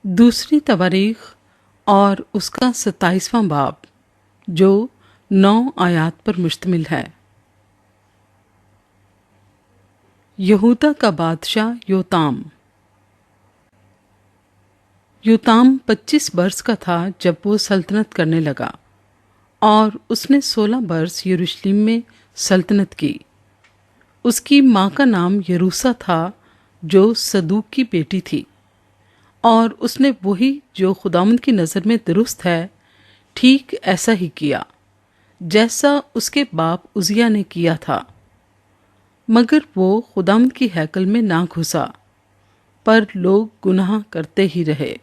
دوسری تواریخ اور اس کا 27واں باب جو 9 آیات پر مشتمل ہے۔ یہودا کا بادشاہ یوتام 25 برس کا تھا جب وہ سلطنت کرنے لگا، اور اس نے 16 برس یروشلم میں سلطنت کی۔ اس کی ماں کا نام یروسا تھا جو صدوق کی بیٹی تھی، اور اس نے وہی جو خداوند کی نظر میں درست ہے ٹھیک ایسا ہی کیا جیسا اس کے باپ عزیہ نے کیا تھا، مگر وہ خداوند کی ہیکل میں نہ گھسا، پر لوگ گناہ کرتے ہی رہے۔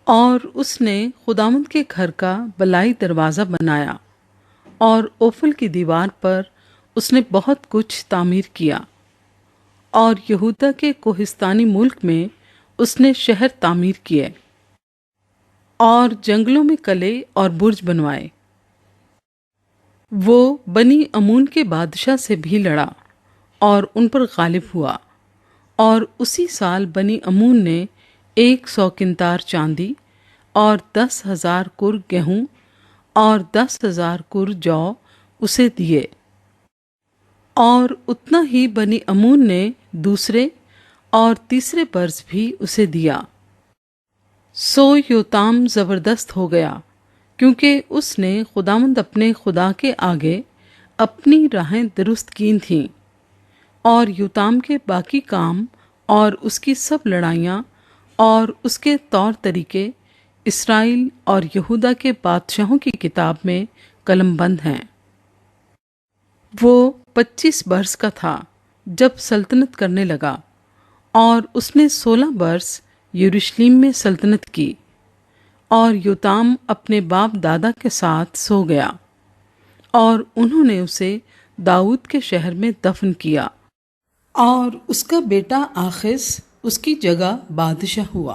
اور اس نے خداوند کے گھر کا بلائی دروازہ بنایا، اور اوفل کی دیوار پر اس نے بہت کچھ تعمیر کیا، اور یہودا کے کوہستانی ملک میں اس نے شہر تعمیر کیے، اور جنگلوں میں قلعے اور برج بنوائے۔ وہ بنی امون کے بادشاہ سے بھی لڑا اور ان پر غالب ہوا، اور اسی سال بنی امون نے 100 قنطار چاندی اور 10,000 کر گیہوں اور 10,000 کر جو اسے دیے، اور اتنا ہی بنی امون نے دوسرے اور تیسرے برس بھی اسے دیا۔ سو یوتام زبردست ہو گیا، کیونکہ اس نے خداوند اپنے خدا کے آگے اپنی راہیں درست کی تھیں، اور یوتام کے باقی کام اور اس کی سب لڑائیاں اور اس کے طور طریقے اسرائیل اور یہودا کے بادشاہوں کی کتاب میں قلم بند ہیں۔ وہ 25 برس کا تھا جب سلطنت کرنے لگا، اور اس نے 16 برس یروشلم میں سلطنت کی، اور یوتام اپنے باپ دادا کے ساتھ سو گیا، اور انہوں نے اسے داؤد کے شہر میں دفن کیا، اور اس کا بیٹا آخز اس کی جگہ بادشاہ ہوا۔